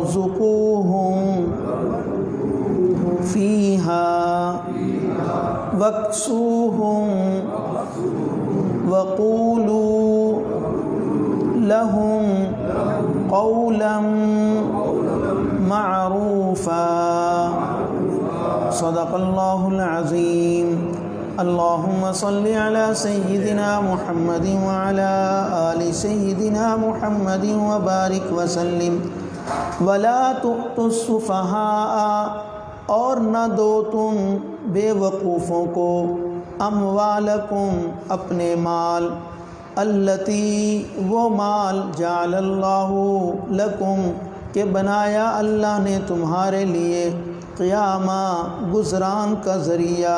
وارزقوهم فيها واكسوهم وقولوا لهم قولا معروفا صدق اللہ العظیم۔ اللہم صل علی سیدنا محمد وعلی آل سیدنا محمد وبارک وسلم۔ ولا تؤتوا السفہاء، اور نہ دو تم بے وقوفوں کو، اموالکم اپنے مال، التی وہ مال، جعل اللہ لکم کہ بنایا اللہ نے تمہارے لیے، قیاما گزران کا ذریعہ،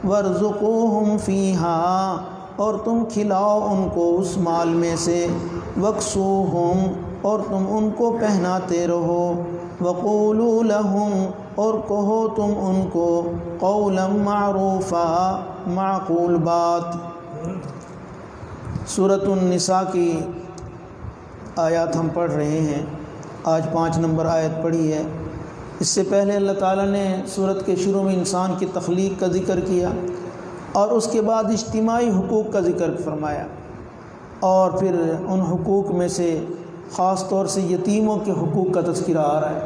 وارزقوہم فیہا اور تم کھلاؤ ان کو اس مال میں سے، وکسوہم اور تم ان کو پہناتے رہو، وقولوا لہم اور کہو تم ان کو، قولا معروفا معقول بات۔ سورۃ النساء کی آیات ہم پڑھ رہے ہیں، آج 5 نمبر آیت پڑھی ہے۔ اس سے پہلے اللہ تعالیٰ نے سورت کے شروع میں انسان کی تخلیق کا ذکر کیا، اور اس کے بعد اجتماعی حقوق کا ذکر فرمایا، اور پھر ان حقوق میں سے خاص طور سے یتیموں کے حقوق کا تذکرہ آ رہا ہے۔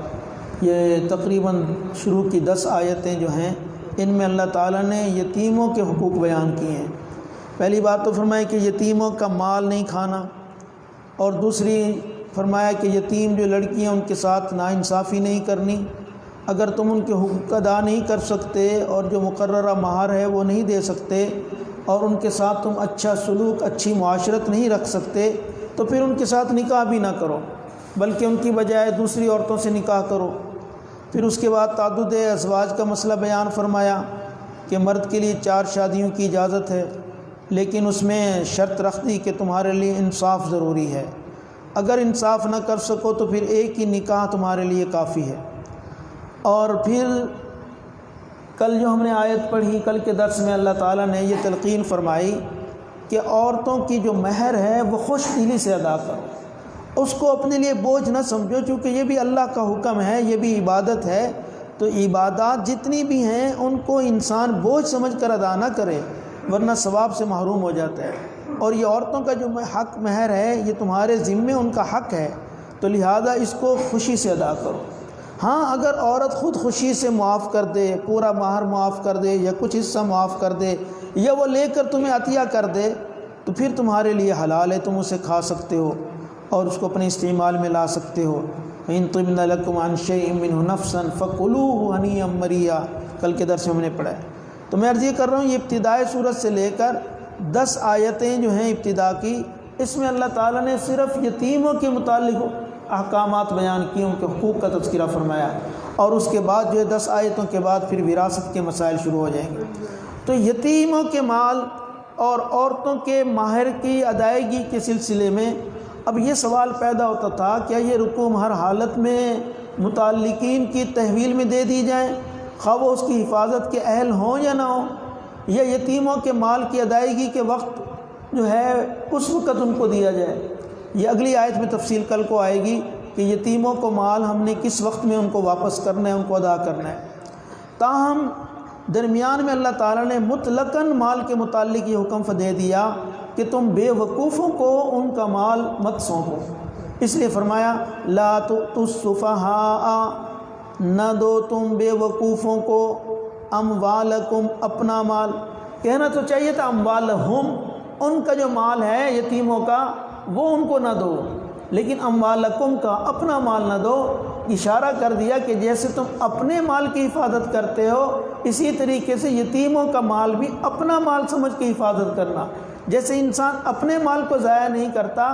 یہ تقریباً شروع کی 10 آیتیں جو ہیں، ان میں اللہ تعالیٰ نے یتیموں کے حقوق بیان کیے ہیں۔ پہلی بات تو فرمایا کہ یتیموں کا مال نہیں کھانا، اور دوسری فرمایا کہ یتیم جو لڑکیاں ان کے ساتھ ناانصافی نہیں کرنی، اگر تم ان کے حقوق ادا نہیں کر سکتے اور جو مقررہ مہر ہے وہ نہیں دے سکتے، اور ان کے ساتھ تم اچھا سلوک، اچھی معاشرت نہیں رکھ سکتے، تو پھر ان کے ساتھ نکاح بھی نہ کرو، بلکہ ان کی بجائے دوسری عورتوں سے نکاح کرو۔ پھر اس کے بعد تعدد ازواج کا مسئلہ بیان فرمایا کہ مرد کے لیے 4 شادیوں کی اجازت ہے، لیکن اس میں شرط رکھ دی کہ تمہارے لیے انصاف ضروری ہے، اگر انصاف نہ کر سکو تو پھر ایک ہی نکاح تمہارے لیے کافی ہے۔ اور پھر کل جو ہم نے آیت پڑھی، کل کے درس میں اللہ تعالیٰ نے یہ تلقین فرمائی کہ عورتوں کی جو مہر ہے وہ خوش دلی سے ادا کرو، اس کو اپنے لیے بوجھ نہ سمجھو، چونکہ یہ بھی اللہ کا حکم ہے، یہ بھی عبادت ہے، تو عبادات جتنی بھی ہیں ان کو انسان بوجھ سمجھ کر ادا نہ کرے، ورنہ ثواب سے محروم ہو جاتا ہے۔ اور یہ عورتوں کا جو حق مہر ہے یہ تمہارے ذمے ان کا حق ہے، تو لہذا اس کو خوشی سے ادا کرو۔ ہاں اگر عورت خود خوشی سے معاف کر دے، پورا مہر معاف کر دے یا کچھ حصہ معاف کر دے، یا وہ لے کر تمہیں عطیہ کر دے، تو پھر تمہارے لیے حلال ہے، تم اسے کھا سکتے ہو اور اس کو اپنے استعمال میں لا سکتے ہو۔ وَإِن طِبْنَ لَكُمْ عَنْ شَيْءٍ مِّنْهُ نَفْسًا فَكُلُوهُ هَنِيئًا مَرِيئًا، کل کے درس میں ہم نے پڑھا ہے۔ تو میں عرض یہ کر رہا ہوں، یہ ابتدائے سورت سے لے کر 10 آیتیں جو ہیں ابتدا کی، اس میں اللہ تعالیٰ نے صرف یتیموں کے متعلق احکامات بیان کیے، ان کے حقوق کا تذکرہ فرمایا، اور اس کے بعد جو ہے 10 آیتوں کے بعد پھر وراثت کے مسائل شروع ہو جائیں گے۔ تو یتیموں کے مال اور عورتوں کے مہر کی ادائیگی کے سلسلے میں اب یہ سوال پیدا ہوتا تھا، کیا یہ رقوم ہر حالت میں متعلقین کی تحویل میں دے دی جائیں، خواہ وہ اس کی حفاظت کے اہل ہوں یا نہ ہوں، یا یتیموں کے مال کی ادائیگی کے وقت جو ہے اس وقت ان کو دیا جائے؟ یہ اگلی آیت میں تفصیل کل کو آئے گی کہ یتیموں کو مال ہم نے کس وقت میں ان کو واپس کرنا ہے، ان کو ادا کرنا ہے۔ تاہم درمیان میں اللہ تعالیٰ نے مطلقاً مال کے متعلق یہ حکم دے دیا کہ تم بے وقوفوں کو ان کا مال مت سونپو، اس لیے فرمایا لا تؤتوا السفہاء، نہ دو تم بے وقوفوں کو، اموالکم اپنا مال، کہنا تو چاہیے تھا اموالہم، ان کا جو مال ہے یتیموں کا وہ ان کو نہ دو، لیکن اموالکم کا اپنا مال نہ دو، اشارہ کر دیا کہ جیسے تم اپنے مال کی حفاظت کرتے ہو اسی طریقے سے یتیموں کا مال بھی اپنا مال سمجھ کے حفاظت کرنا۔ جیسے انسان اپنے مال کو ضائع نہیں کرتا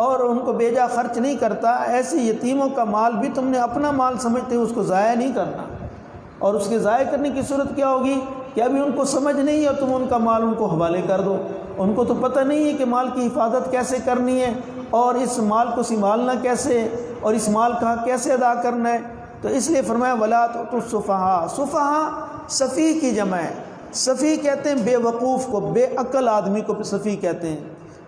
اور ان کو بیجا خرچ نہیں کرتا، ایسے یتیموں کا مال بھی تم نے اپنا مال سمجھتے ہو، اس کو ضائع نہیں کرنا۔ اور اس کے ضائع کرنے کی صورت کیا ہوگی کہ ابھی ان کو سمجھ نہیں ہے، تم ان کا مال ان کو حوالے کر دو، ان کو تو پتہ نہیں ہے کہ مال کی حفاظت کیسے کرنی ہے اور اس مال کو سنبھالنا کیسے اور اس مال کا حق کیسے ادا کرنا ہے۔ تو اس لیے فرمایا ولا تؤتوا السفہاء، سفہاء سفیہ کی جمع ہے، سفیہ کہتے ہیں بے وقوف کو، بے عقل آدمی کو سفیہ کہتے ہیں،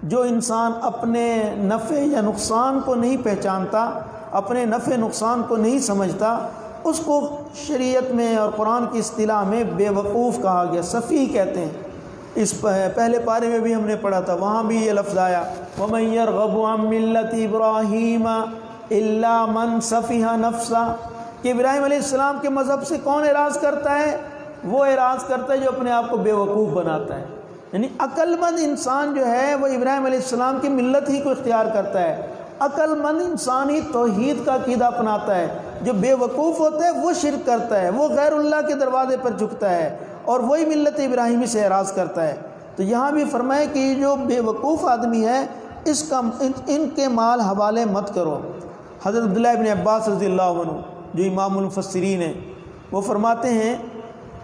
جو انسان اپنے نفع یا نقصان کو نہیں پہچانتا اپنے نفع نقصان کو نہیں سمجھتا، اس کو شریعت میں اور قرآن کی اصطلاح میں بے وقوف کہا گیا، سفیہ کہتے ہیں۔ اس پہلے پارے میں بھی ہم نے پڑھا تھا، وہاں بھی یہ لفظ آیا وَمَن يَرْغَبُ عَن مِّلَّةِ إِبْرَاهِيمَ إِلَّا مَن سَفِهَ نَفْسَهُ، کہ ابراہیم علیہ السلام کے مذہب سے کون اعراض کرتا ہے؟ وہ اعراض کرتا ہے جو اپنے آپ کو بے وقوف بناتا ہے۔ یعنی عقل مند انسان جو ہے وہ ابراہیم علیہ السلام کی ملت ہی کو اختیار کرتا ہے۔ عقل مند انسان ہی توحید کا عقیدہ اپناتا ہے۔ جو بے وقوف ہوتا ہے وہ شرک کرتا ہے، وہ غیر اللہ کے دروازے پر جھکتا ہے اور وہی ملت ابراہیمی سے اعراض کرتا ہے۔ تو یہاں بھی فرمائے کہ یہ جو بے وقوف آدمی ہے ان کے مال حوالے مت کرو۔ حضرت عبداللہ ابن عباس رضی اللہ عنہ جو امام المفسرین ہیں، وہ فرماتے ہیں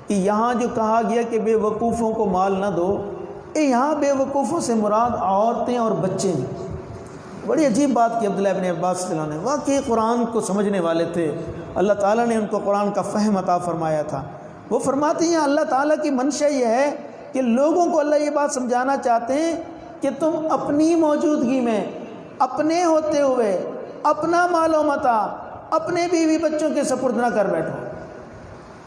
کہ یہاں جو کہا گیا کہ بے وقوفوں کو مال نہ دو، یہاں بے وقوفوں سے مراد عورتیں اور بچے ہیں۔ بڑی عجیب بات کی عبداللہ ابن عباس رضی اللہ عنہ نے، واقعی قرآن کو سمجھنے والے تھے، اللہ تعالیٰ نے ان کو قرآن کا فہم عطا فرمایا تھا۔ وہ فرماتے ہیں اللہ تعالیٰ کی منشا یہ ہے کہ لوگوں کو اللہ یہ بات سمجھانا چاہتے ہیں کہ تم اپنی موجودگی میں اپنے ہوتے ہوئے اپنا مال و متاع اپنے بیوی بچوں کے سپرد نہ کر بیٹھو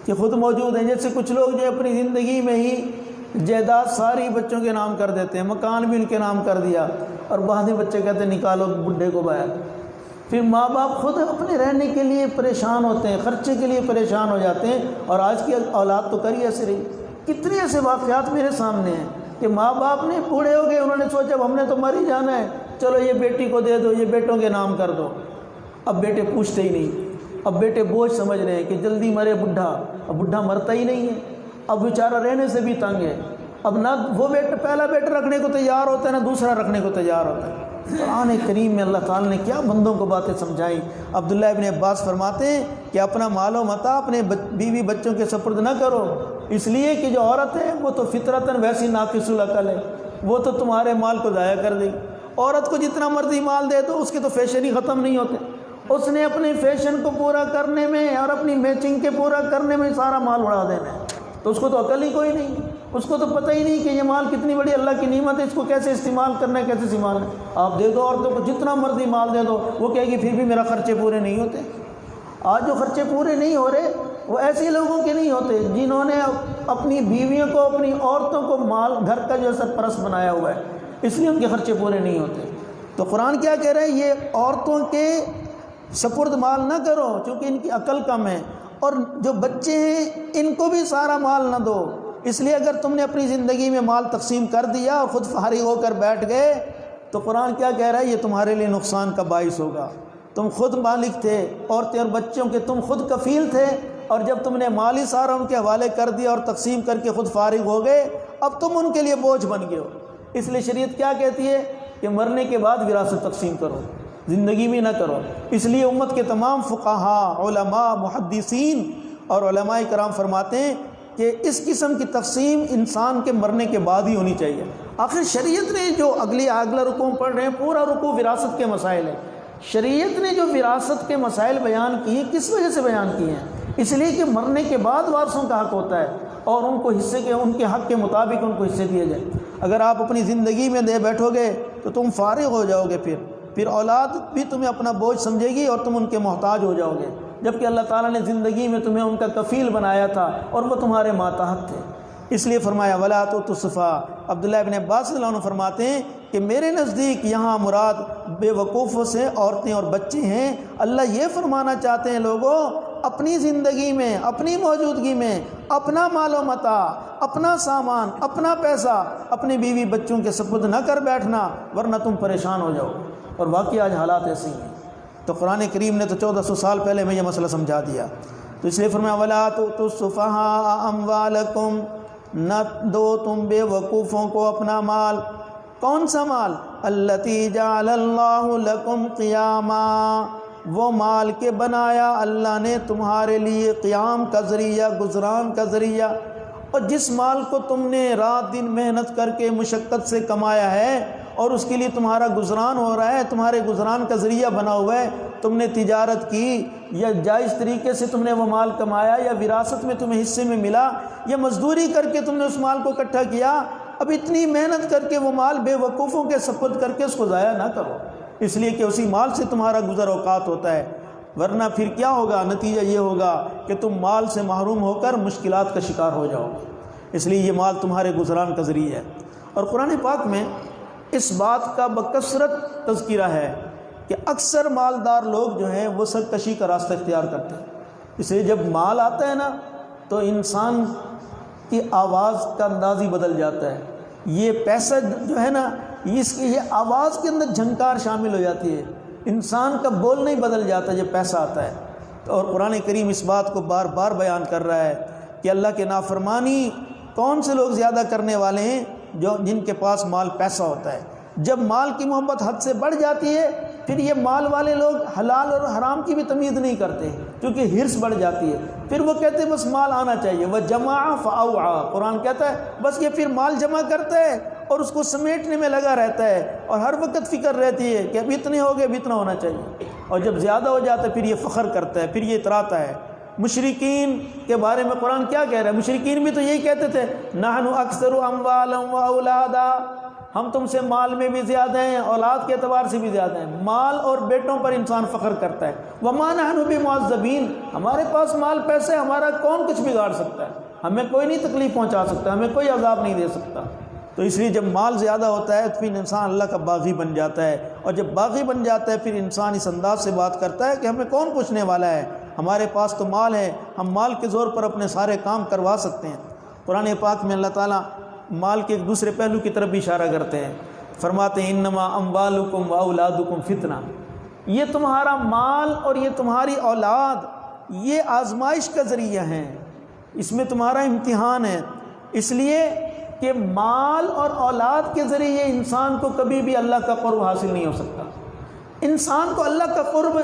کہ خود موجود ہیں۔ جیسے کچھ لوگ جو اپنی زندگی میں ہی جائیداد ساری بچوں کے نام کر دیتے ہیں، مکان بھی ان کے نام کر دیا، اور بعد میں بچے کہتے ہیں نکالو بڈھے کو باہر۔ پھر ماں باپ خود اپنے رہنے کے لیے پریشان ہوتے ہیں، خرچے کے لیے پریشان ہو جاتے ہیں، اور آج کی اولاد تو کری ایسے رہی۔ کتنے ایسے واقعات میرے سامنے ہیں کہ ماں باپ نے بوڑھے ہو گئے، انہوں نے سوچا اب ہم نے تو مر ہی جانا ہے، چلو یہ بیٹی کو دے دو، یہ بیٹوں کے نام کر دو۔ اب بیٹے پوچھتے ہی نہیں، اب بیٹے بوجھ سمجھ رہے ہیں کہ جلدی مرے بڈھا، اب بڈھا مرتا ہی نہیں ہے، اب بیچارہ رہنے سے بھی تنگ ہے، اب نہ وہ پہلا بیٹا رکھنے کو تیار ہوتا ہے نہ دوسرا رکھنے کو تیار ہوتا ہے۔ قرآن کریم میں اللہ تعالیٰ نے کیا بندوں کو باتیں سمجھائیں۔ عبداللہ ابن عباس فرماتے ہیں کہ اپنا مال و متاع اپنے بیوی بچوں کے سپرد نہ کرو، اس لیے کہ جو عورت ہے وہ تو فطرتاً ویسی ناقص العقل ہے، وہ تو تمہارے مال کو ضائع کر دے گی۔ عورت کو جتنا مرضی مال دے دو، اس کے تو فیشن ہی ختم نہیں ہوتے، اس نے اپنے فیشن کو پورا کرنے میں اور اپنی میچنگ کے پورا کرنے میں سارا مال اڑا دینا ہے، تو اس کو تو عقل ہی کوئی نہیں، اس کو تو پتہ ہی نہیں کہ یہ مال کتنی بڑی اللہ کی نعمت ہے، اس کو کیسے استعمال کرنا ہے، کیسے استعمال ہے۔ آپ دے دو عورتوں کو جتنا مرضی مال دے دو، وہ کہے گی پھر بھی میرا خرچے پورے نہیں ہوتے۔ آج جو خرچے پورے نہیں ہو رہے وہ ایسے لوگوں کے نہیں ہوتے جنہوں نے اپنی بیویوں کو، اپنی عورتوں کو مال گھر کا جو سرپرست بنایا ہوا ہے، اس لیے ان کے خرچے پورے نہیں ہوتے۔ تو قرآن کیا کہہ رہا ہے؟ یہ عورتوں کے سپرد مال نہ کرو چونکہ ان کی عقل کم ہے، اور جو بچے ہیں ان کو بھی سارا مال نہ دو، اس لیے اگر تم نے اپنی زندگی میں مال تقسیم کر دیا اور خود فارغ ہو کر بیٹھ گئے تو قرآن کیا کہہ رہا ہے؟ یہ تمہارے لیے نقصان کا باعث ہوگا۔ تم خود مالک تھے، عورتیں اور بچوں کے تم خود کفیل تھے، اور جب تم نے مالی سارا ان کے حوالے کر دیا اور تقسیم کر کے خود فارغ ہو گئے، اب تم ان کے لیے بوجھ بن گئے ہو۔ اس لیے شریعت کیا کہتی ہے کہ مرنے کے بعد وراثت تقسیم کرو، زندگی میں نہ کرو۔ اس لیے امت کے تمام فقہاء، علماء، محدثین اور علماء کرام فرماتے ہیں کہ اس قسم کی تقسیم انسان کے مرنے کے بعد ہی ہونی چاہیے۔ آخر شریعت نے جو اگلا رکوع پڑھ رہے ہیں، پورا رکوع وراثت کے مسائل ہے۔ شریعت نے جو وراثت کے مسائل بیان کیے کس وجہ سے بیان کیے ہیں؟ اس لیے کہ مرنے کے بعد وارثوں کا حق ہوتا ہے اور ان کو ان کے حق کے مطابق ان کو حصے دیے جائیں۔ اگر آپ اپنی زندگی میں دے بیٹھو گے تو تم فارغ ہو جاؤ گے، پھر اولاد بھی تمہیں اپنا بوجھ سمجھے گی اور تم ان کے محتاج ہو جاؤ گے، جبکہ اللہ تعالیٰ نے زندگی میں تمہیں ان کا کفیل بنایا تھا اور وہ تمہارے ماتحت تھے۔ اس لیے فرمایا ولا تؤتوا السفہاء۔ عبداللہ ابن عباس رضی اللہ عنہ فرماتے ہیں کہ میرے نزدیک یہاں مراد بے وقوفوں سے عورتیں اور بچے ہیں۔ اللہ یہ فرمانا چاہتے ہیں لوگوں اپنی زندگی میں، اپنی موجودگی میں اپنا مال و متاع، اپنا سامان، اپنا پیسہ اپنے بیوی بچوں کے سپرد نہ کر بیٹھنا، ورنہ تم پریشان ہو جاؤ۔ اور واقعی آج حالات ایسے ہیں۔ تو قرآن کریم نے تو 1400 سال پہلے میں یہ مسئلہ سمجھا دیا، تو اس لیے فرمایا ولا تؤتوا السفہاء اموالکم، نہ دو تم بے وقوفوں کو اپنا مال۔ کون سا مال؟ التی جعل اللہ لکم قیاما، وہ مال کے بنایا اللہ نے تمہارے لیے قیام کا ذریعہ، گزران کا ذریعہ۔ اور جس مال کو تم نے رات دن محنت کر کے مشقت سے کمایا ہے اور اس کے لیے تمہارا گزران ہو رہا ہے، تمہارے گزران کا ذریعہ بنا ہوا ہے، تم نے تجارت کی یا جائز طریقے سے تم نے وہ مال کمایا یا وراثت میں تمہیں حصے میں ملا یا مزدوری کر کے تم نے اس مال کو اکٹھا کیا، اب اتنی محنت کر کے وہ مال بے وقوفوں کے سپرد کر کے اس کو ضائع نہ کرو۔ اس لیے کہ اسی مال سے تمہارا گزر اوقات ہوتا ہے، ورنہ پھر کیا ہوگا؟ نتیجہ یہ ہوگا کہ تم مال سے محروم ہو کر مشکلات کا شکار ہو جاؤ گے۔ اس لیے یہ مال تمہارے گزران کا ذریعہ ہے۔ اور قرآن پاک میں اس بات کا بکثرت تذکرہ ہے کہ اکثر مالدار لوگ جو ہیں وہ سرکشی کا راستہ اختیار کرتے ہیں۔ اس لیے جب مال آتا ہے نا تو انسان کی آواز کا انداز ہی بدل جاتا ہے۔ یہ پیسہ جو ہے نا اس کی یہ آواز کے اندر جھنکار شامل ہو جاتی ہے، انسان کا بولنا ہی بدل جاتا ہے جب پیسہ آتا ہے۔ اور قرآن کریم اس بات کو بار بار بیان کر رہا ہے کہ اللہ کے نافرمانی کون سے لوگ زیادہ کرنے والے ہیں؟ جن کے پاس مال پیسہ ہوتا ہے۔ جب مال کی محبت حد سے بڑھ جاتی ہے پھر یہ مال والے لوگ حلال اور حرام کی بھی تمیز نہیں کرتے کیونکہ حرص بڑھ جاتی ہے۔ پھر وہ کہتے ہیں بس مال آنا چاہیے، وَجَمَعَ فَأَوْعَى، قرآن کہتا ہے بس یہ پھر مال جمع کرتا ہے اور اس کو سمیٹنے میں لگا رہتا ہے، اور ہر وقت فکر رہتی ہے کہ اب اتنے ہو گئے، اب اتنا ہونا چاہیے، اور جب زیادہ ہو جاتا ہے پھر یہ فخر کرتا ہے، پھر یہ اتراتا ہے۔ مشرکین کے بارے میں قرآن کیا کہہ رہا ہے؟ مشرکین بھی تو یہی کہتے تھے، نحن اکثر اموالا و اولادا، ہم تم سے مال میں بھی زیادہ ہیں، اولاد کے اعتبار سے بھی زیادہ ہیں۔ مال اور بیٹوں پر انسان فخر کرتا ہے۔ وما نحن بمعذبین، ہمارے پاس مال پیسے، ہمارا کون کچھ بگاڑ سکتا ہے، ہمیں کوئی نہیں تکلیف پہنچا سکتا، ہمیں کوئی عذاب نہیں دے سکتا۔ تو اس لیے جب مال زیادہ ہوتا ہے تو پھر انسان اللہ کا باغی بن جاتا ہے، اور جب باغی بن جاتا ہے پھر انسان اس انداز سے بات کرتا ہے کہ ہمیں کون پوچھنے والا ہے، ہمارے پاس تو مال ہے، ہم مال کے زور پر اپنے سارے کام کروا سکتے ہیں۔ قرآن پاک میں اللہ تعالیٰ مال کے ایک دوسرے پہلو کی طرف بھی اشارہ کرتے ہیں، فرماتے ہیں انما اموالکم و اولادکم فتنہ، یہ تمہارا مال اور یہ تمہاری اولاد یہ آزمائش کا ذریعہ ہیں، اس میں تمہارا امتحان ہے۔ اس لیے کہ مال اور اولاد کے ذریعے انسان کو کبھی بھی اللہ کا قرب حاصل نہیں ہو سکتا۔ انسان کو اللہ کا قرب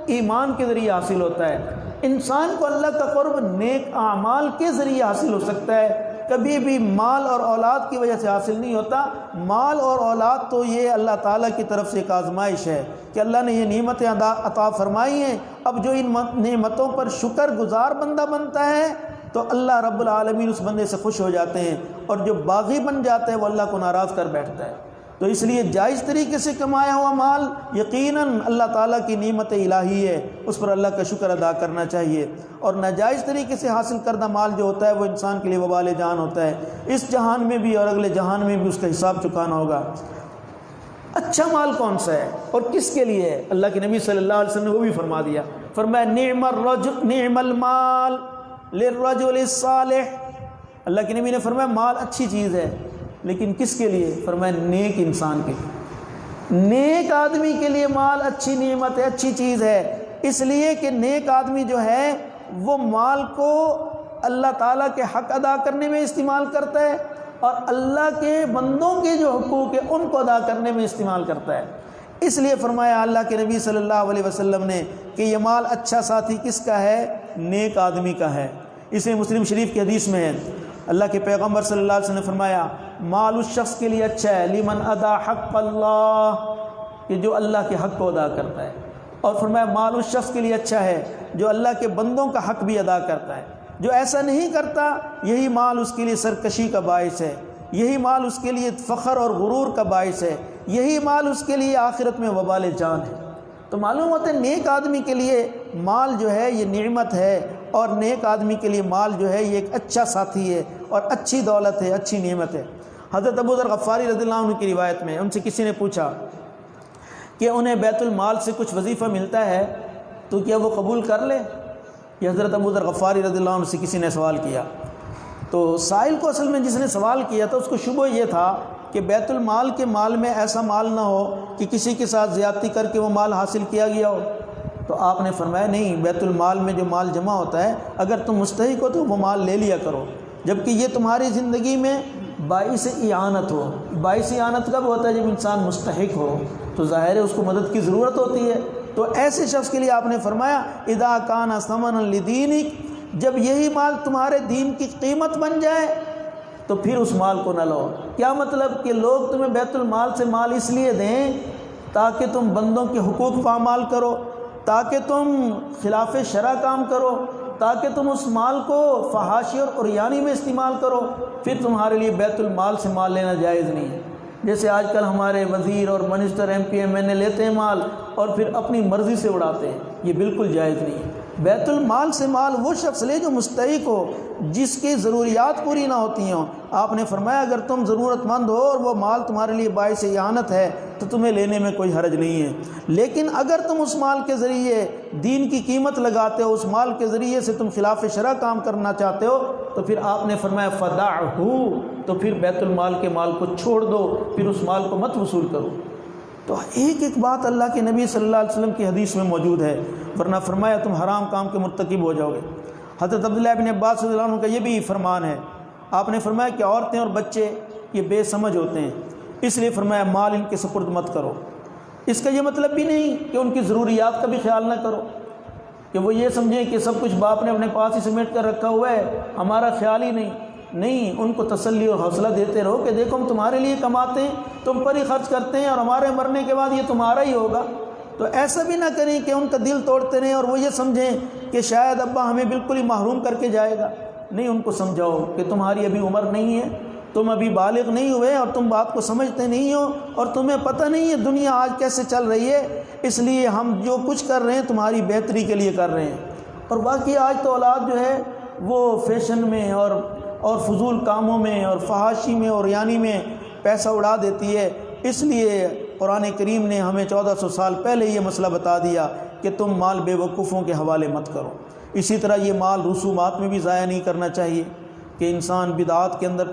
ایمان کے ذریعے حاصل ہوتا ہے، انسان کو اللہ کا قرب نیک اعمال کے ذریعے حاصل ہو سکتا ہے، کبھی بھی مال اور اولاد کی وجہ سے حاصل نہیں ہوتا۔ مال اور اولاد تو یہ اللہ تعالیٰ کی طرف سے ایک آزمائش ہے کہ اللہ نے یہ نعمتیں عطا فرمائی ہیں، اب جو ان نعمتوں پر شکر گزار بندہ بنتا ہے تو اللہ رب العالمین اس بندے سے خوش ہو جاتے ہیں، اور جو باغی بن جاتا ہے وہ اللہ کو ناراض کر بیٹھتا ہے۔ تو اس لیے جائز طریقے سے کمایا ہوا مال یقیناً اللہ تعالیٰ کی نعمت الہی ہے، اس پر اللہ کا شکر ادا کرنا چاہیے، اور ناجائز طریقے سے حاصل کردہ مال جو ہوتا ہے وہ انسان کے لیے وبال جان ہوتا ہے، اس جہان میں بھی اور اگلے جہان میں بھی اس کا حساب چکانا ہوگا۔ اچھا مال کون سا ہے اور کس کے لیے ہے؟ اللہ کے نبی صلی اللہ علیہ وسلم نے وہ بھی فرما دیا، فرمایا نعم المال للرجل الصالح، اللہ کے نبی نے فرمایا مال اچھی چیز ہے، لیکن کس کے لیے؟ فرمایا نیک انسان کے لیے، نیک آدمی کے لیے مال اچھی نعمت ہے، اچھی چیز ہے، اس لیے کہ نیک آدمی جو ہے وہ مال کو اللہ تعالیٰ کے حق ادا کرنے میں استعمال کرتا ہے، اور اللہ کے بندوں کے جو حقوق ہیں ان کو ادا کرنے میں استعمال کرتا ہے۔ اس لیے فرمایا اللہ کے نبی صلی اللہ علیہ وسلم نے کہ یہ مال اچھا ساتھی کس کا ہے؟ نیک آدمی کا ہے۔ اس میں مسلم شریف کی حدیث میں ہے، اللہ کے پیغمبر صلی اللہ علیہ وسلم نے فرمایا مال اس شخص کے لیے اچھا ہے لمن ادا حق اللہ، کہ جو اللہ کے حق کو ادا کرتا ہے، اور فرمایا مال اس شخص کے لیے اچھا ہے جو اللہ کے بندوں کا حق بھی ادا کرتا ہے۔ جو ایسا نہیں کرتا یہی مال اس کے لیے سرکشی کا باعث ہے، یہی مال اس کے لیے فخر اور غرور کا باعث ہے، یہی مال اس کے لیے آخرت میں وبال جان ہے۔ تو معلوم ہوتا ہے نیک آدمی کے لیے مال جو ہے یہ نعمت ہے، اور نیک آدمی کے لیے مال جو ہے یہ ایک اچھا ساتھی ہے اور اچھی دولت ہے، اچھی نعمت ہے۔ حضرت ابو ذر غفاری رضی اللہ عنہ کی روایت میں ان سے کسی نے پوچھا کہ انہیں بیت المال سے کچھ وظیفہ ملتا ہے تو کیا وہ قبول کر لے؟ یہ حضرت ابو ذر غفاری رضی اللہ عنہ سے کسی نے سوال کیا، تو سائل کو اصل میں جس نے سوال کیا تھا اس کو شبہ یہ تھا کہ بیت المال کے مال میں ایسا مال نہ ہو کہ کسی کے ساتھ زیادتی کر کے وہ مال حاصل کیا گیا ہو۔ تو آپ نے فرمایا نہیں، بیت المال میں جو مال جمع ہوتا ہے اگر تم مستحق ہو تو وہ مال لے لیا کرو، جبکہ یہ تمہاری زندگی میں باعث اعانت ہو۔ باعث اعانت کب ہوتا ہے؟ جب انسان مستحق ہو، تو ظاہر ہے اس کو مدد کی ضرورت ہوتی ہے۔ تو ایسے شخص کے لیے آپ نے فرمایا اذا کان ثمنا لدینک، جب یہی مال تمہارے دین کی قیمت بن جائے تو پھر اس مال کو نہ لو۔ کیا مطلب؟ کہ لوگ تمہیں بیت المال سے مال اس لیے دیں تاکہ تم بندوں کے حقوق پامال کرو، تاکہ تم خلاف شرع کام کرو، تاکہ تم اس مال کو فحاشی اور عریانی میں استعمال کرو، پھر تمہارے لیے بیت المال سے مال لینا جائز نہیں ہے۔ جیسے آج کل ہمارے وزیر اور minister M P M N A لیتے ہیں مال اور پھر اپنی مرضی سے اڑاتے ہیں، یہ بالکل جائز نہیں ہے۔ بیت المال سے مال وہ شخص لے جو مستحق ہو، جس کی ضروریات پوری نہ ہوتی ہوں۔ آپ نے فرمایا اگر تم ضرورت مند ہو اور وہ مال تمہارے لیے باعث اعانت ہے تو تمہیں لینے میں کوئی حرج نہیں ہے، لیکن اگر تم اس مال کے ذریعے دین کی قیمت لگاتے ہو، اس مال کے ذریعے سے تم خلاف شرع کام کرنا چاہتے ہو، تو پھر آپ نے فرمایا فدعہ، تو پھر بیت المال کے مال کو چھوڑ دو، پھر اس مال کو مت وصول کرو۔ تو ایک ایک بات اللہ کے نبی صلی اللہ علیہ وسلم کی حدیث میں موجود ہے، ورنہ فرمایا تم حرام کام کے مرتکب ہو جاؤ گے۔ حضرت عبداللہ بن عباس رضی اللہ عنہ کا یہ بھی فرمان ہے، آپ نے فرمایا کہ عورتیں اور بچے یہ بے سمجھ ہوتے ہیں، اس لیے فرمایا مال ان کے سپرد مت کرو۔ اس کا یہ مطلب بھی نہیں کہ ان کی ضروریات کا بھی خیال نہ کرو، کہ وہ یہ سمجھیں کہ سب کچھ باپ نے اپنے پاس ہی سمیٹ کر رکھا ہوا ہے، ہمارا خیال ہی نہیں، ان کو تسلی اور حوصلہ دیتے رہو کہ دیکھو ہم تمہارے لیے کماتے ہیں، تم پر ہی خرچ کرتے ہیں، اور ہمارے مرنے کے بعد یہ تمہارا ہی ہوگا۔ تو ایسا بھی نہ کریں کہ ان کا دل توڑتے رہیں اور وہ یہ سمجھیں کہ شاید ابا ہمیں بالکل ہی محروم کر کے جائے گا۔ نہیں، ان کو سمجھاؤ کہ تمہاری ابھی عمر نہیں ہے، تم ابھی بالغ نہیں ہوئے اور تم بات کو سمجھتے نہیں ہو، اور تمہیں پتہ نہیں ہے دنیا آج کیسے چل رہی ہے، اس لیے ہم جو کچھ کر رہے ہیں تمہاری بہتری کے لیے کر رہے ہیں۔ اور باقی آج تو اولاد جو ہے وہ فیشن میں اور فضول کاموں میں اور فحاشی میں اور یعنی میں پیسہ اڑا دیتی ہے، اس لیے قرآن کریم نے ہمیں 1400 سال پہلے یہ مسئلہ بتا دیا کہ تم مال بے وقوفوں کے حوالے مت کرو۔ اسی طرح یہ مال رسومات میں بھی ضائع نہیں کرنا چاہیے کہ انسان بدعات کے اندر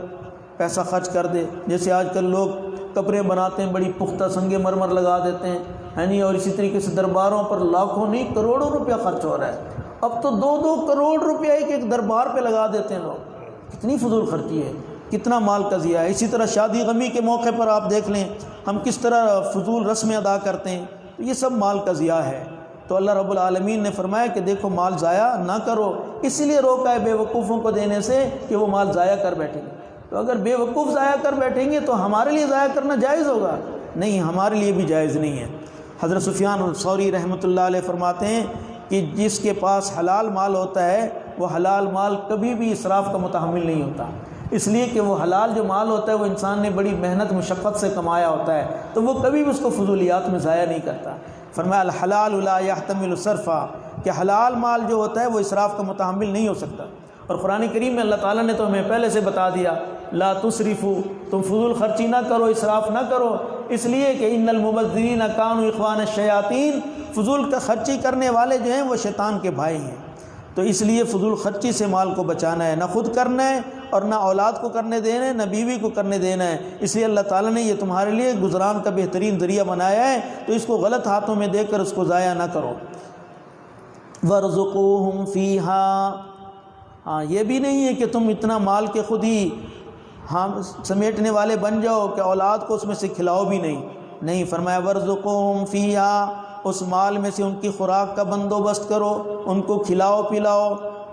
پیسہ خرچ کر دے، جیسے آج کل لوگ کپڑے بناتے ہیں، بڑی پختہ سنگ مرمر لگا دیتے ہیں، اور اسی طریقے سے درباروں پر لاکھوں نہیں کروڑوں روپیہ خرچ ہو رہا ہے۔ اب تو 2-2 کروڑ روپیہ ایک دربار پہ لگا دیتے ہیں لوگ، کتنی فضول خرچی ہے، کتنا مال کا ضیاع ہے۔ اسی طرح شادی غمی کے موقع پر آپ دیکھ لیں ہم کس طرح فضول رسمیں ادا کرتے ہیں، تو یہ سب مال کا ضیاع ہے۔ تو اللہ رب العالمین نے فرمایا کہ دیکھو مال ضائع نہ کرو، اسی لیے روکا ہے بے وقوفوں کو دینے سے کہ وہ مال ضائع کر بیٹھیں گے۔ تو اگر بے وقوف ضائع کر بیٹھیں گے تو ہمارے لیے ضائع کرنا جائز ہوگا؟ نہیں، ہمارے لیے بھی جائز نہیں ہے۔ حضرت سفیان الثوری رحمۃ اللہ علیہ فرماتے ہیں کہ جس کے پاس حلال مال ہوتا ہے وہ حلال مال کبھی بھی اسراف کا متحمل نہیں ہوتا، اس لیے کہ وہ حلال جو مال ہوتا ہے وہ انسان نے بڑی محنت مشقت سے کمایا ہوتا ہے، تو وہ کبھی بھی اس کو فضولیات میں ضائع نہیں کرتا۔ فرمایا الحلال لا يحتمل صرفا، کہ حلال مال جو ہوتا ہے وہ اسراف کا متحمل نہیں ہو سکتا۔ اور قرآن کریم میں اللہ تعالیٰ نے تو ہمیں پہلے سے بتا دیا لا تسرفوا، تم فضول خرچی نہ کرو، اسراف نہ کرو، اس لیے کہ ان المبذرین کانوا اخوان الشیاطین، فضول کا خرچی کرنے والے جو ہیں وہ شیطان کے بھائی ہیں۔ تو اس لیے فضول خرچی سے مال کو بچانا ہے، نہ خود کرنا ہے اور نہ اولاد کو کرنے دینا ہے، نہ بیوی کو کرنے دینا ہے۔ اس لیے اللہ تعالیٰ نے یہ تمہارے لیے گزران کا بہترین ذریعہ بنایا ہے، تو اس کو غلط ہاتھوں میں دے کر اس کو ضائع نہ کرو۔ وَارْزُقُوهُمْ فِيهَا، ہاں یہ بھی نہیں ہے کہ تم اتنا مال کے خود ہی سمیٹنے والے بن جاؤ کہ اولاد کو اس میں سے کھلاؤ بھی نہیں۔ فرمایا وَارْزُقُوهُمْ فِيهَا، اس مال میں سے ان کی خوراک کا بندوبست کرو، ان کو کھلاؤ پلاؤ،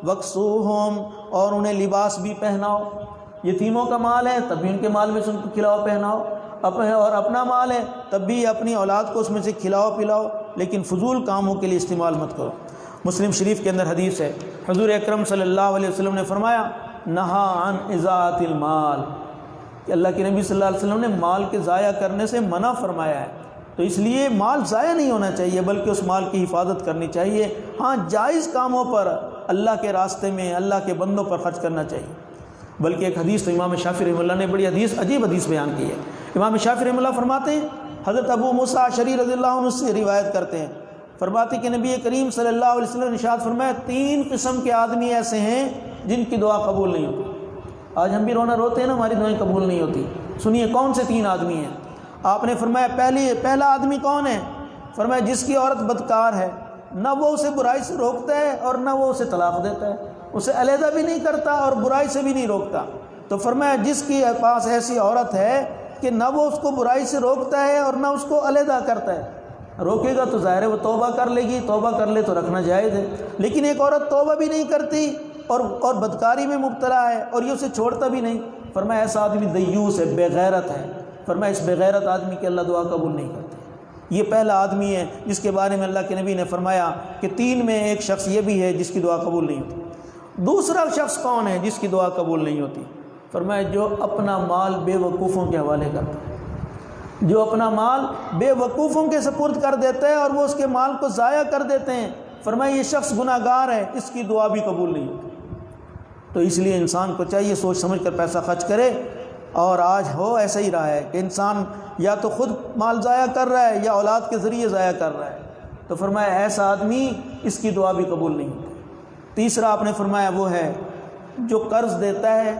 وَاكْسُوهُمْ، اور انہیں لباس بھی پہناؤ۔ یتیموں کا مال ہے تب بھی ان کے مال میں سے ان کو کھلاؤ پہناؤ، اور اپنا مال ہے تب بھی اپنی اولاد کو اس میں سے کھلاؤ پلاؤ، لیکن فضول کاموں کے لیے استعمال مت کرو۔ مسلم شریف کے اندر حدیث ہے، حضور اکرم صلی اللہ علیہ وسلم نے فرمایا نہا عن اضاعۃ المال، کہ اللہ کے نبی صلی اللہ علیہ وسلم نے مال کے ضائع کرنے سے منع فرمایا ہے۔ تو اس لیے مال ضائع نہیں ہونا چاہیے بلکہ اس مال کی حفاظت کرنی چاہیے۔ ہاں جائز کاموں پر اللہ کے راستے میں اللہ کے بندوں پر خرچ کرنا چاہیے۔ بلکہ ایک حدیث تو امام شافعی رحمہ اللہ نے بڑی عجیب حدیث بیان کی ہے۔ امام شافعی رحمہ اللہ فرماتے ہیں، حضرت ابو موسیٰ اشعری رضی اللہ عنہ سے روایت کرتے ہیں، فرماتے کہ نبی کریم صلی اللہ علیہ وسلم نے ارشاد فرمایا 3 قسم کے آدمی ایسے ہیں جن کی دعا قبول نہیں ہوتی۔ آج ہم بھی روتے ہیں نا، ہماری دعائیں قبول نہیں ہوتی۔ سنیے کون سے 3 آدمی ہیں۔ آپ نے فرمایا پہلا آدمی کون ہے؟ فرمایا جس کی عورت بدکار ہے، نہ وہ اسے برائی سے روکتا ہے اور نہ وہ اسے طلاق دیتا ہے، اسے علیحدہ بھی نہیں کرتا اور برائی سے بھی نہیں روکتا۔ تو فرمایا جس کی پاس ایسی عورت ہے کہ نہ وہ اس کو برائی سے روکتا ہے اور نہ اس کو علیحدہ کرتا ہے، روکے گا تو ظاہر ہے وہ توبہ کر لے گی، توبہ کر لے تو رکھنا جائز ہے۔ لیکن ایک عورت توبہ بھی نہیں کرتی اور بدکاری میں مبتلا ہے اور یہ اسے چھوڑتا بھی نہیں، فرمایا ایسا آدمی دیوس ہے، بے غیرت ہے۔ فرمایا اس بے غیرت آدمی کی اللہ دعا قبول نہیں کرتی۔ یہ پہلا آدمی ہے جس کے بارے میں اللہ کے نبی نے فرمایا کہ 3 میں ایک شخص یہ بھی ہے جس کی دعا قبول نہیں ہوتی۔ دوسرا شخص کون ہے جس کی دعا قبول نہیں ہوتی؟ فرمایا جو اپنا مال بے وقوفوں کے حوالے کرتا ہے۔ جو اپنا مال بے وقوفوں کے سپرد کر دیتا ہے اور وہ اس کے مال کو ضائع کر دیتے ہیں، فرمایا یہ شخص گناہ گار ہے، اس کی دعا بھی قبول نہیں ہوتی۔ تو اس لیے انسان کو چاہیے سوچ سمجھ کر پیسہ خرچ کرے، اور آج ہو ایسا ہی رہا ہے کہ انسان یا تو خود مال ضائع کر رہا ہے یا اولاد کے ذریعے ضائع کر رہا ہے، تو فرمایا ایسا آدمی اس کی دعا بھی قبول نہیں ہوتی۔ تیسرا آپ نے فرمایا وہ ہے جو قرض دیتا ہے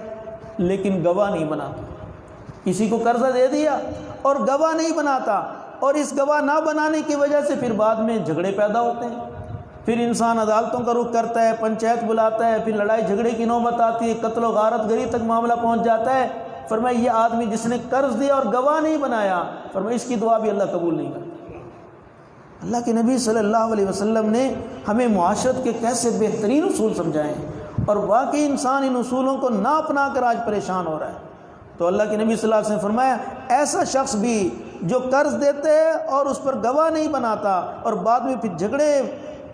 لیکن گواہ نہیں بناتا، کسی کو قرضہ دے دیا اور گواہ نہیں بناتا، اور اس گواہ نہ بنانے کی وجہ سے پھر بعد میں جھگڑے پیدا ہوتے ہیں، پھر انسان عدالتوں کا رخ کرتا ہے، پنچایت بلاتا ہے، پھر لڑائی جھگڑے کی نوبت آتی ہے، قتل و غارت گری تک معاملہ پہنچ جاتا ہے۔ فرمایا یہ آدمی جس نے قرض دیا اور گواہ نہیں بنایا، فرمایا اس کی دعا بھی اللہ قبول نہیں کرتا۔ اللہ کے نبی صلی اللہ علیہ وسلم نے ہمیں معاشرت کے کیسے بہترین اصول سمجھائے ہیں، اور واقعی انسان ان اصولوں کو نہ اپنا کر آج پریشان ہو رہا ہے۔ تو اللہ کے نبی صلی اللہ علیہ وسلم نے فرمایا ایسا شخص بھی جو قرض دیتے ہے اور اس پر گواہ نہیں بناتا اور بعد میں پھر جھگڑے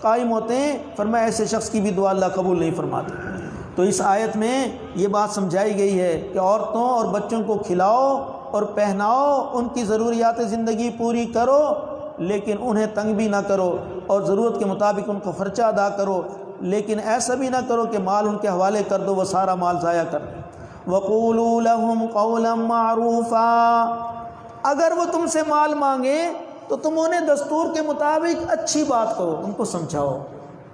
قائم ہوتے ہیں، فرمایا ایسے شخص کی بھی دعا اللہ قبول نہیں فرماتا۔ تو اس آیت میں یہ بات سمجھائی گئی ہے کہ عورتوں اور بچوں کو کھلاؤ اور پہناؤ، ان کی ضروریات زندگی پوری کرو، لیکن انہیں تنگ بھی نہ کرو، اور ضرورت کے مطابق ان کو خرچہ ادا کرو، لیکن ایسا بھی نہ کرو کہ مال ان کے حوالے کر دو، وہ سارا مال ضائع کر دو۔ وَقُولُوا لَهُمْ قَوْلًا مَّعْرُوفًا، اگر وہ تم سے مال مانگے تو تم انہیں دستور کے مطابق اچھی بات کہو، ان کو سمجھاؤ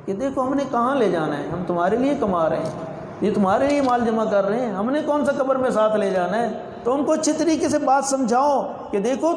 کہ دیکھو ہم نے کہاں لے جانا ہے، ہم تمہارے لیے کما رہے ہیں، یہ تمہارے لیے مال جمع کر رہے ہیں، ہم نے کون سا قبر میں ساتھ لے جانا ہے۔ تو ان کو اچھی طریقے سے بات سمجھاؤ کہ دیکھو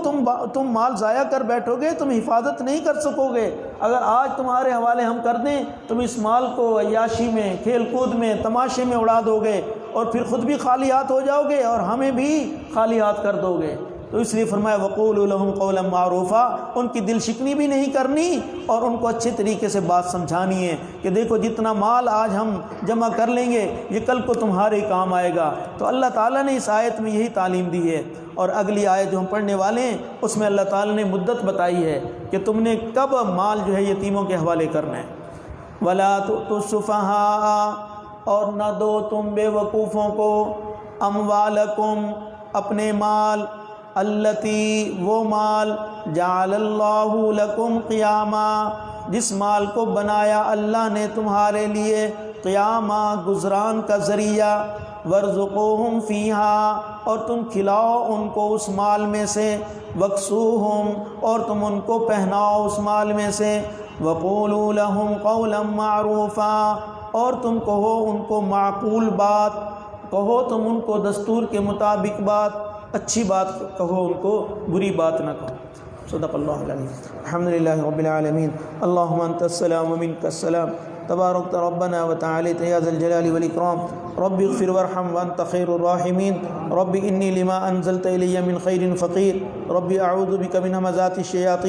تم مال ضائع کر بیٹھو گے، تم حفاظت نہیں کر سکو گے، اگر آج تمہارے حوالے ہم کر دیں تم اس مال کو عیاشی میں، کھیل کود میں، تماشے میں اڑا دو گے، اور پھر خود بھی خالی ہاتھ ہو جاؤ گے اور ہمیں بھی خالی ہاتھ کر دو گے۔ تو اس لیے فرمایا وَقُولُوا لَهُمْ قَوْلًا مَّعْرُوفًا، ان کی دل شکنی بھی نہیں کرنی اور ان کو اچھے طریقے سے بات سمجھانی ہے کہ دیکھو جتنا مال آج ہم جمع کر لیں گے یہ کل کو تمہارے کام آئے گا۔ تو اللہ تعالیٰ نے اس آیت میں یہی تعلیم دی ہے، اور اگلی آیت جو ہم پڑھنے والے ہیں اس میں اللہ تعالیٰ نے مدت بتائی ہے کہ تم نے کب مال جو ہے یتیموں کے حوالے کرنا ہے۔ وَلَا تُؤْتُوا السُّفَهَاءَ، اور نہ دو تم بے وقوفوں کو، اموالکم، اپنے مال، التی، وہ مال، جعل اللہ لکم قیاما، جس مال کو بنایا اللہ نے تمہارے لیے قیاما، گزران کا ذریعہ، وارزقوہم فیہا، اور تم کھلاؤ ان کو اس مال میں سے، وکسوہم، اور تم ان کو پہناؤ اس مال میں سے، وقولوا لہم قولا معروفا، اور تم کہو ان کو معقول بات، کہو تم ان کو دستور کے مطابق بات، اچھی بات کہو، ان کو بری بات نہ کہو۔ صدق اللہ العظیم۔ الحمدللہ رب العالمین، اللہم انت السلام ومنک السلام، تبارکت ربنا وتعالیت یا ذا الجلال والاکرام، رب اغفر وارحم وانت خیر الراحمین، رب انی لما انزلت الی من خیر فقیر، رب اعوذ بک من ہمزات الشیاطین